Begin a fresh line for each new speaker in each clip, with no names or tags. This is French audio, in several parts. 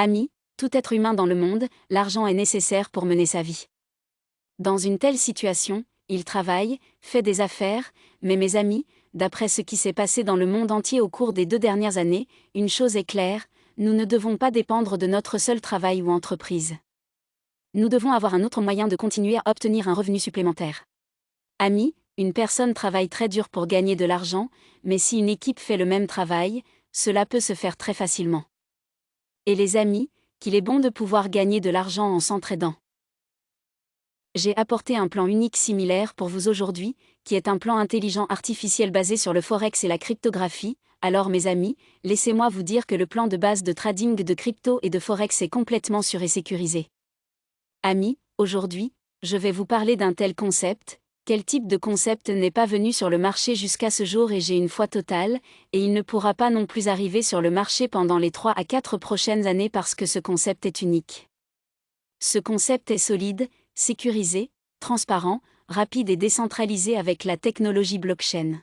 Amis, tout être humain dans le monde, l'argent est nécessaire pour mener sa vie. Dans une telle situation, il travaille, fait des affaires, mais mes amis, d'après ce qui s'est passé dans le monde entier au cours des 2 dernières années, une chose est claire, nous ne devons pas dépendre de notre seul travail ou entreprise. Nous devons avoir un autre moyen de continuer à obtenir un revenu supplémentaire. Amis, une personne travaille très dur pour gagner de l'argent, mais si une équipe fait le même travail, cela peut se faire très facilement. Et les amis, qu'il est bon de pouvoir gagner de l'argent en s'entraidant. J'ai apporté un plan unique similaire pour vous aujourd'hui, qui est un plan intelligent artificiel basé sur le forex et la cryptographie. Alors mes amis, laissez-moi vous dire que le plan de base de trading de crypto et de forex est complètement sûr et sécurisé. Amis, aujourd'hui, je vais vous parler d'un tel concept. Quel type de concept n'est pas venu sur le marché jusqu'à ce jour et j'ai une foi totale, et il ne pourra pas non plus arriver sur le marché pendant les 3 à 4 prochaines années parce que ce concept est unique. Ce concept est solide, sécurisé, transparent, rapide et décentralisé avec la technologie blockchain.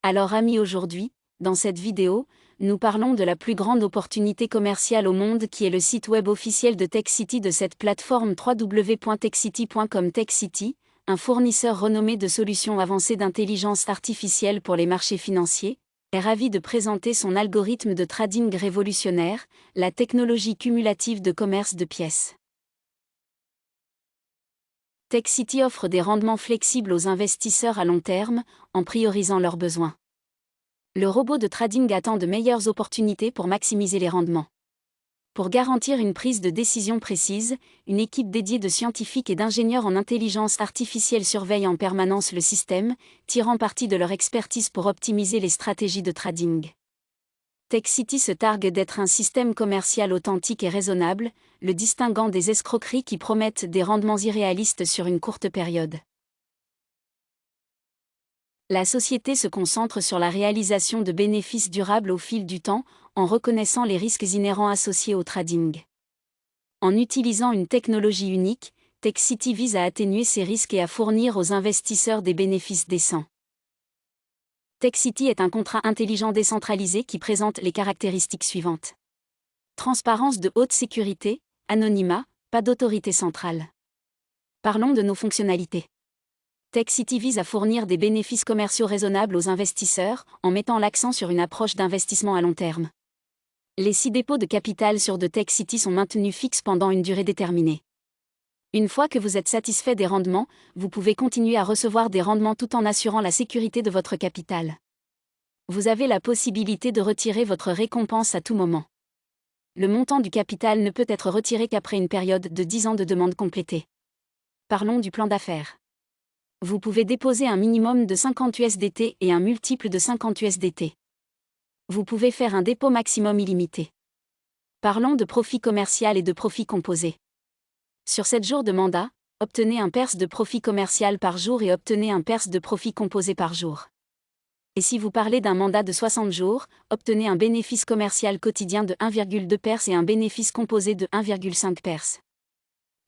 Alors amis, aujourd'hui, dans cette vidéo, nous parlons de la plus grande opportunité commerciale au monde qui est le site web officiel de TechCity de cette plateforme www.techcity.com. TechCity, un fournisseur renommé de solutions avancées d'intelligence artificielle pour les marchés financiers, est ravi de présenter son algorithme de trading révolutionnaire, la technologie cumulative de commerce de pièces. TechCity offre des rendements flexibles aux investisseurs à long terme, en priorisant leurs besoins. Le robot de trading attend de meilleures opportunités pour maximiser les rendements. Pour garantir une prise de décision précise, une équipe dédiée de scientifiques et d'ingénieurs en intelligence artificielle surveille en permanence le système, tirant parti de leur expertise pour optimiser les stratégies de trading. TechCity se targue d'être un système commercial authentique et raisonnable, le distinguant des escroqueries qui promettent des rendements irréalistes sur une courte période. La société se concentre sur la réalisation de bénéfices durables au fil du temps, en reconnaissant les risques inhérents associés au trading. En utilisant une technologie unique, TechCity vise à atténuer ces risques et à fournir aux investisseurs des bénéfices décents. TechCity est un contrat intelligent décentralisé qui présente les caractéristiques suivantes. Transparence de haute sécurité, anonymat, pas d'autorité centrale. Parlons de nos fonctionnalités. TechCity vise à fournir des bénéfices commerciaux raisonnables aux investisseurs, en mettant l'accent sur une approche d'investissement à long terme. Les 6 dépôts de capital sur de TechCity sont maintenus fixes pendant une durée déterminée. Une fois que vous êtes satisfait des rendements, vous pouvez continuer à recevoir des rendements tout en assurant la sécurité de votre capital. Vous avez la possibilité de retirer votre récompense à tout moment. Le montant du capital ne peut être retiré qu'après une période de 10 ans de demande complétée. Parlons du plan d'affaires. Vous pouvez déposer un minimum de 50 USDT et un multiple de 50 USDT. Vous pouvez faire un dépôt maximum illimité. Parlons de profit commercial et de profit composé. Sur 7 jours de mandat, obtenez un PERS de profit commercial par jour et obtenez un PERS de profit composé par jour. Et si vous parlez d'un mandat de 60 jours, obtenez un bénéfice commercial quotidien de 1,2 PERS et un bénéfice composé de 1,5 PERS.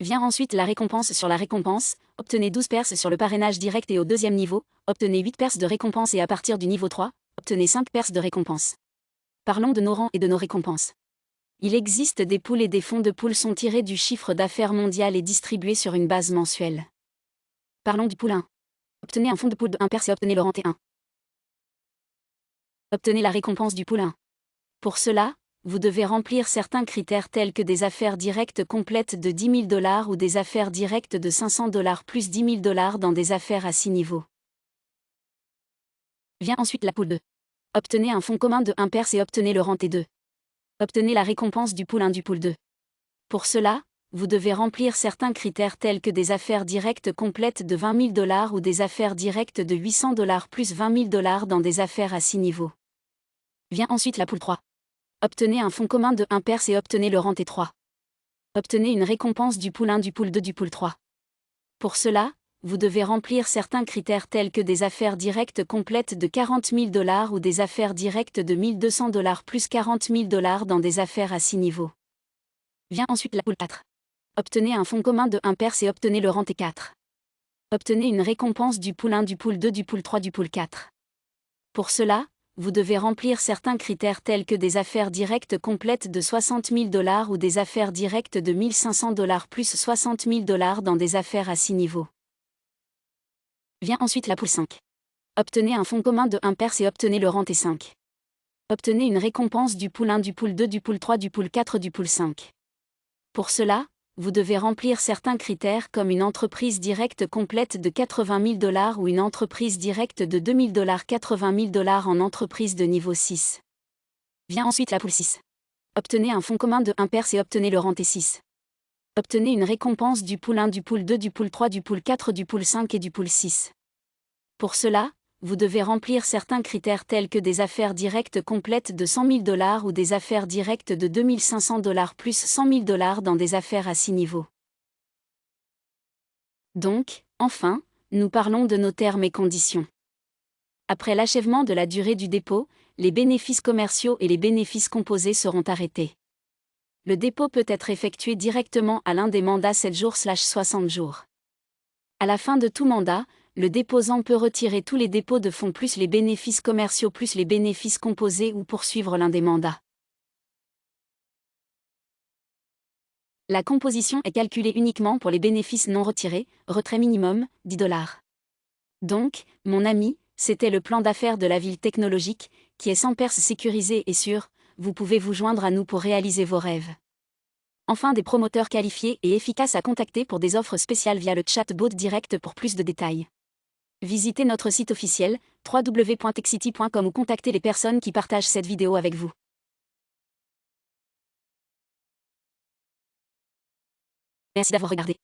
Vient ensuite la récompense sur la récompense, obtenez 12 PERS sur le parrainage direct et au 2e niveau, obtenez 8 PERS de récompense et à partir du niveau 3, obtenez 5 PERS de récompense. Parlons de nos rangs et de nos récompenses. Il existe des poules et des fonds de poules sont tirés du chiffre d'affaires mondial et distribués sur une base mensuelle. Parlons du pool 1. Obtenez un fonds de poule de 1 PERS et obtenez le rang T1. Obtenez la récompense du pool 1. Pour cela, vous devez remplir certains critères tels que des affaires directes complètes de $10 000 ou des affaires directes de $500 plus $10 000 dans des affaires à 6 niveaux. Vient ensuite la pool 2. Obtenez un fonds commun de 1 PERS et obtenez le rang T2. Obtenez la récompense du pool 1 du pool 2. Pour cela, vous devez remplir certains critères tels que des affaires directes complètes de $20 000 ou des affaires directes de $800 plus $20 000 dans des affaires à 6 niveaux. Vient ensuite la pool 3. Obtenez un fonds commun de 1 PERS et obtenez le rang T3. Obtenez une récompense du pool 1 du pool 2 du pool 3. Pour cela, vous devez remplir certains critères tels que des affaires directes complètes de $40 000 ou des affaires directes de $1 200 plus $40 000 dans des affaires à 6 niveaux. Vient ensuite la pool 4. Obtenez un fonds commun de 1 PERS et obtenez le rang T4. Obtenez une récompense du pool 1 du pool 2 du pool 3 du pool 4. Pour cela, vous devez remplir certains critères tels que des affaires directes complètes de $60 000 ou des affaires directes de $1 500 plus $60 000 dans des affaires à 6 niveaux. Vient ensuite la poule 5. Obtenez un fonds commun de 1 pers et obtenez le rang T5. Obtenez une récompense du pool 1, du pool 2, du pool 3, du pool 4, du pool 5. Pour cela, vous devez remplir certains critères comme une entreprise directe complète de $80 000 ou une entreprise directe de $2000, $80 000 en entreprise de niveau 6. Vient ensuite la poule 6. Obtenez un fonds commun de 1 pers et obtenez le rang T6. Obtenez une récompense du pool 1, du pool 2, du pool 3, du pool 4, du pool 5 et du pool 6. Pour cela, vous devez remplir certains critères tels que des affaires directes complètes de $100 000 ou des affaires directes de $2500 plus $100 000 dans des affaires à 6 niveaux. Donc, enfin, nous parlons de nos termes et conditions. Après l'achèvement de la durée du dépôt, les bénéfices commerciaux et les bénéfices composés seront arrêtés. Le dépôt peut être effectué directement à l'un des mandats 7 jours/60 jours. À la fin de tout mandat, le déposant peut retirer tous les dépôts de fonds plus les bénéfices commerciaux plus les bénéfices composés ou poursuivre l'un des mandats. La composition est calculée uniquement pour les bénéfices non retirés, retrait minimum, $10. Donc, mon ami, c'était le plan d'affaires de la ville technologique, qui est sans pers sécurisé et sûr, vous pouvez vous joindre à nous pour réaliser vos rêves. Enfin, des promoteurs qualifiés et efficaces à contacter pour des offres spéciales via le chatbot direct pour plus de détails. Visitez notre site officiel, www.techcity.com ou contactez les personnes qui partagent cette vidéo avec vous. Merci d'avoir regardé.